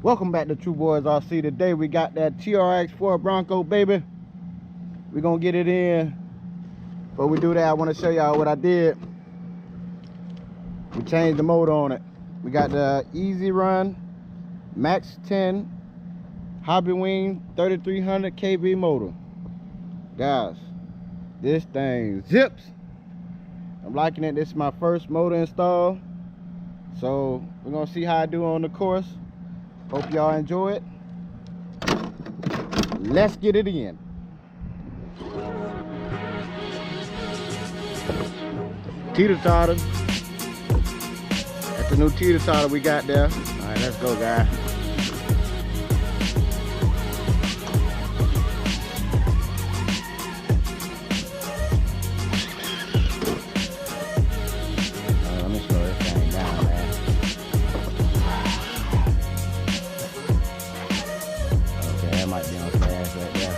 Welcome back to True Boys RC. Today we got that Trxx4 Bronco, baby. We're gonna get it in. Before we do that, I want to show y'all what I did. We changed the motor on it. We got the Easy Run Max10 Hobby Wing 3300 kV motor. Guys, this thing zips. I'm liking it. This is my first motor install, so we're gonna see how I do on the course. Hope y'all enjoy it. Let's get it in. Teeter-totter. That's the new teeter-totter we got there. All right, let's go, guys. Let me slow this thing down, man. Okay, that might be on fast right there.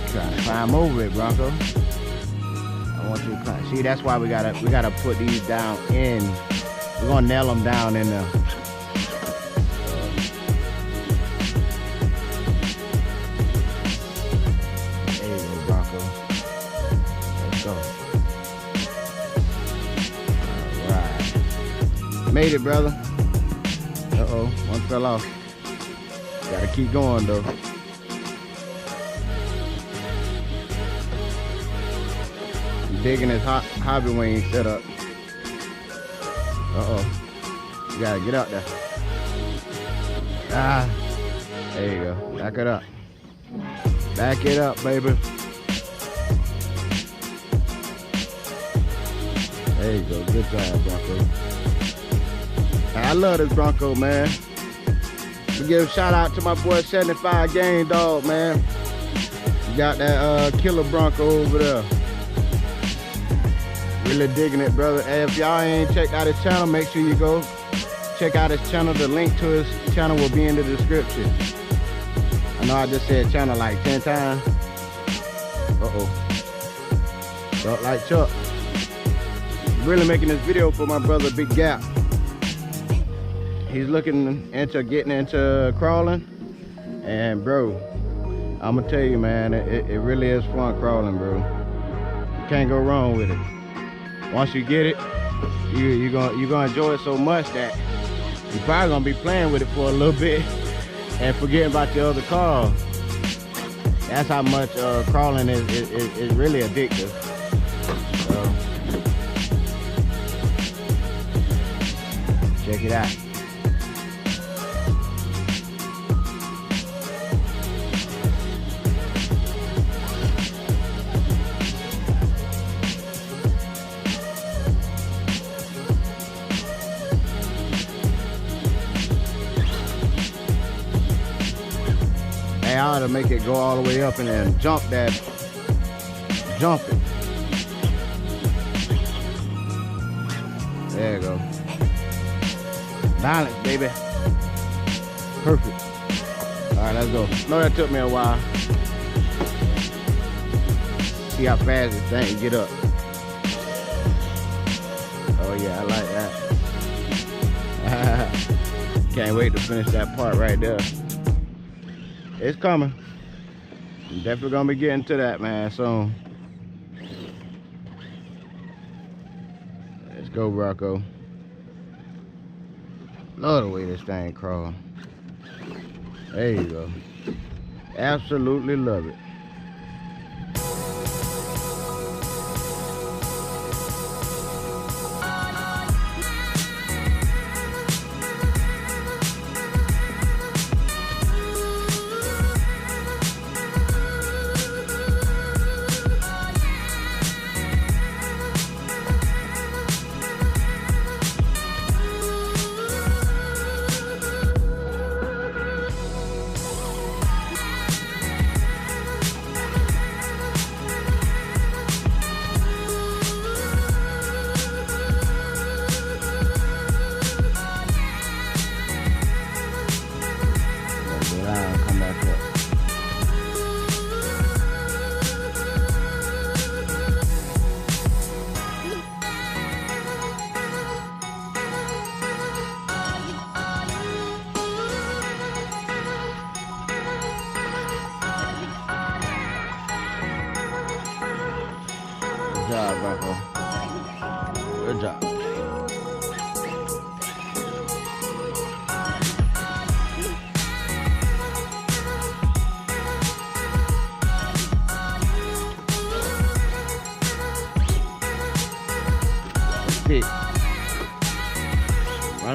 Trying to climb over it, Bronco. I want you to climb. See, that's why we gotta put these down in. We're gonna nail them down in there. There you go, Bronco. Let's go. All right. Made it, brother. Uh-oh, one fell off. Gotta keep going, though. Digging his hobby wing setup. Uh-oh. You gotta get up there. Ah. There you go. Back it up. Back it up, baby. There you go. Good job, Bronco. I love this Bronco, man. We give a shout out to my boy 75 Game Dog, man. You got that killer Bronco over there. Really digging it, brother. Hey, if y'all ain't checked out his channel, make sure you go check out his channel. The link to his channel will be in the description. I know I just said channel like 10 times. Uh-oh. Felt like Chuck. Really making this video for my brother Big Gap. He's looking into getting into crawling. And bro, I'm gonna tell you, man, it really is fun crawling, bro. You can't go wrong with it. Once you get it, you're gonna enjoy it so much that you're probably gonna be playing with it for a little bit and forgetting about your other cars. That's how much crawling is really addictive. So, check it out. I ought to make it go all the way up and then jump it. There you go. Balance, baby. Perfect. All right, let's go. No, that took me a while. See how fast this thing can get up. Oh yeah, I like that. Can't wait to finish that part right there. It's coming. I'm definitely gonna be getting to that, man, soon. Let's go, Bronco. Love the way this thing crawls. There you go. Absolutely love it.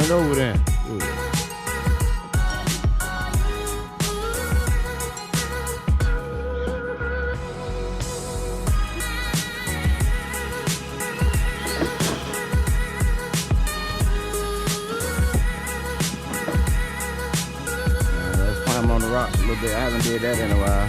it over there. Ooh. Let's climb on the rocks a little bit. I haven't did that in a while.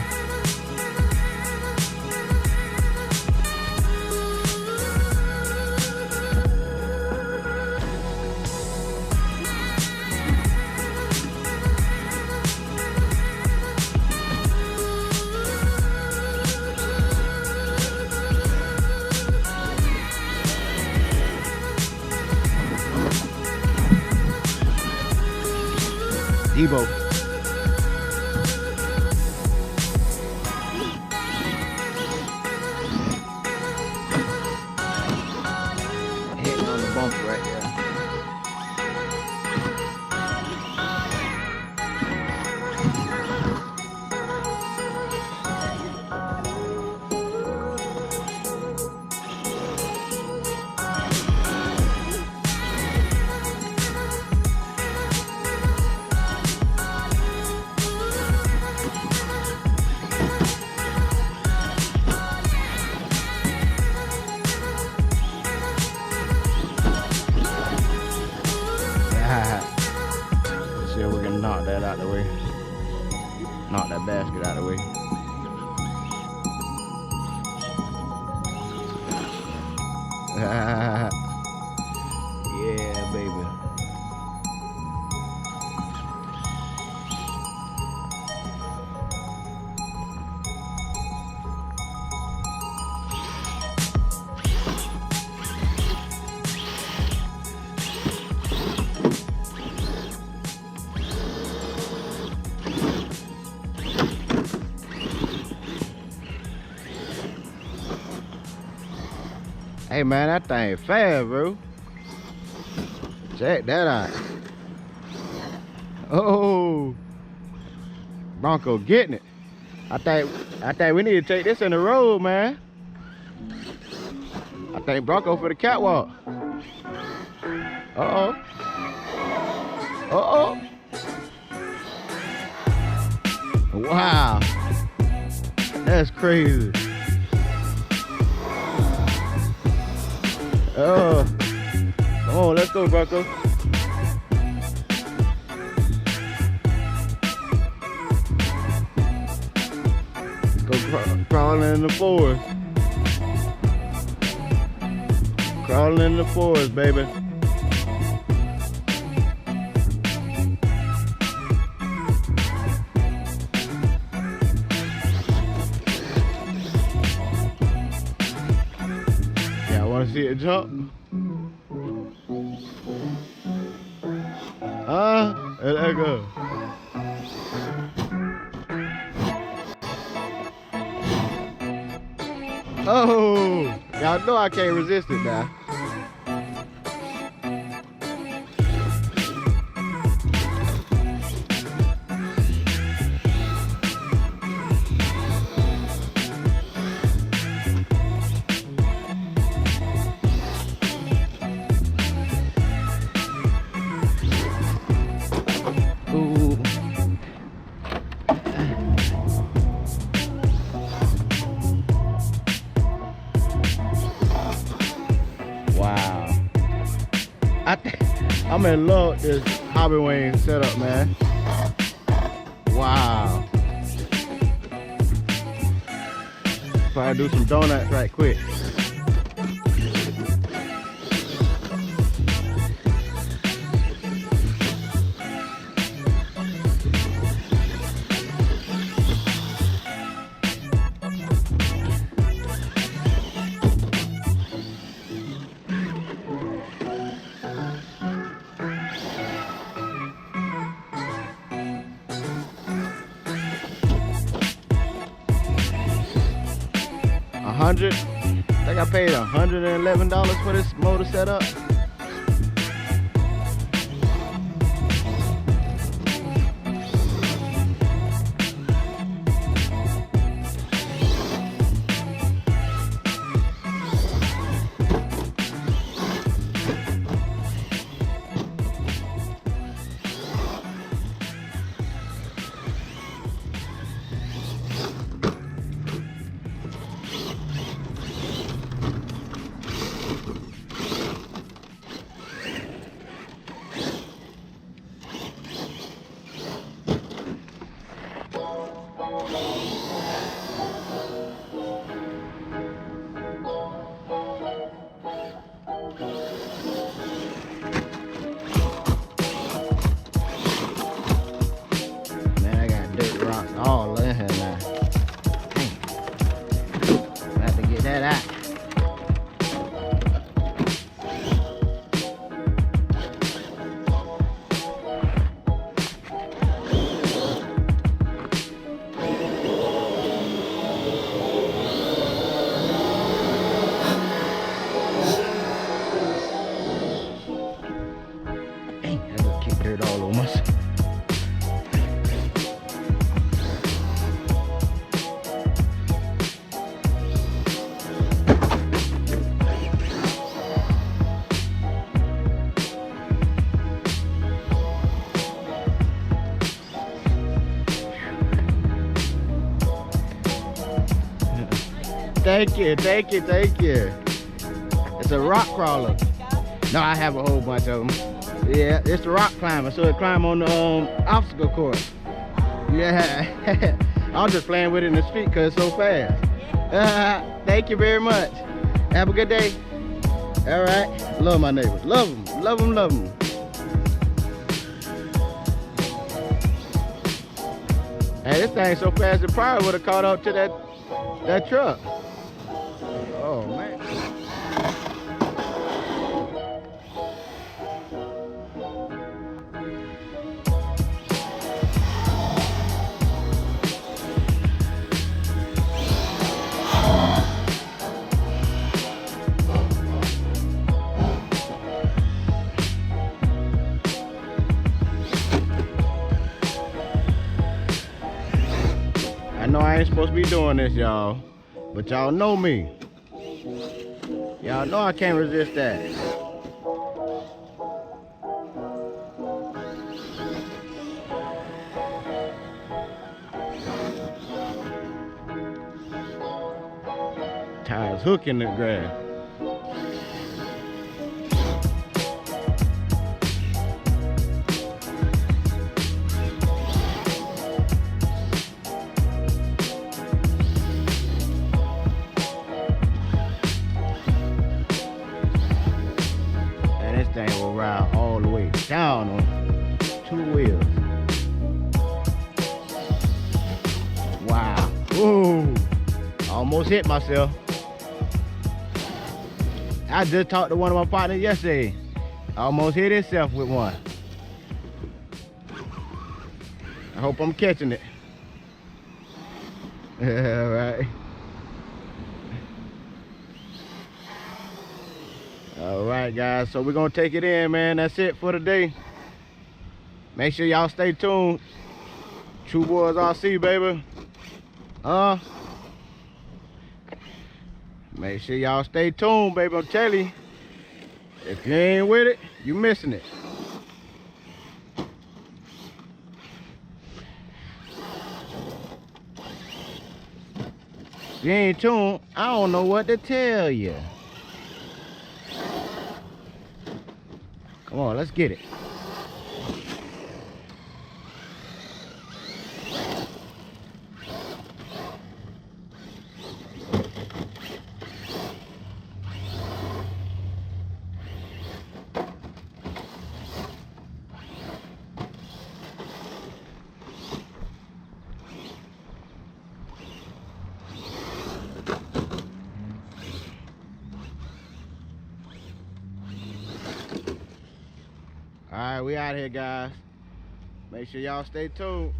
Debo. Hitting on the bumper right there. Let's see if we can knock that out the way. Knock that basket out the way. Yeah, baby. Hey man, that thing fast, bro. Check that out. Oh, Bronco getting it. I think we need to take this in the road, man. I think Bronco for the catwalk. Uh-oh. Uh-oh. Wow. That's crazy. Oh, come on, let's go, Bronco. Go crawling in the forest. Crawling in the forest, baby. Want to see it jump? Let that go. Oh, y'all know I can't resist it now. Wow. I'm in love with this Hobby Wing setup, man. Wow. Probably do some donuts right quick. I think I paid $111 for this motor setup. Thank you, thank you, thank you. It's a rock crawler. No, I have a whole bunch of them. Yeah, it's a rock climber, so it climb on the obstacle course. Yeah, I was just playing with it in the street because it's so fast. Thank you very much. Have a good day. All right, love my neighbors. Love them, love them, love them. Hey, this thing so fast it probably would have caught up to that truck. Oh man. I know I ain't supposed to be doing this, y'all, but y'all know me. Y'all know I can't resist that. Tires hooking the grass. Thing will ride all the way down on 2 wheels. Wow. Ooh. Almost hit myself. I just talked to one of my partners yesterday. Almost hit himself with one. I hope I'm catching it. All right. All right, guys, so we're gonna take it in, man. That's it for today. Make sure y'all stay tuned. True Boys RC, baby. Make sure y'all stay tuned, baby. I'm telling you, if you ain't with it, you missing it. If you ain't tuned, I don't know what to tell you. Come on, let's get it. All right, we out here, guys. Make sure y'all stay tuned.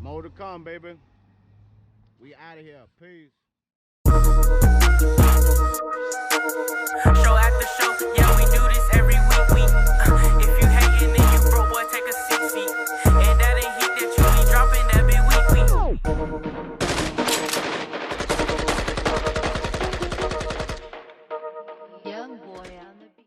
More to come, baby. We out of here. Peace. Show after show, yeah, we do this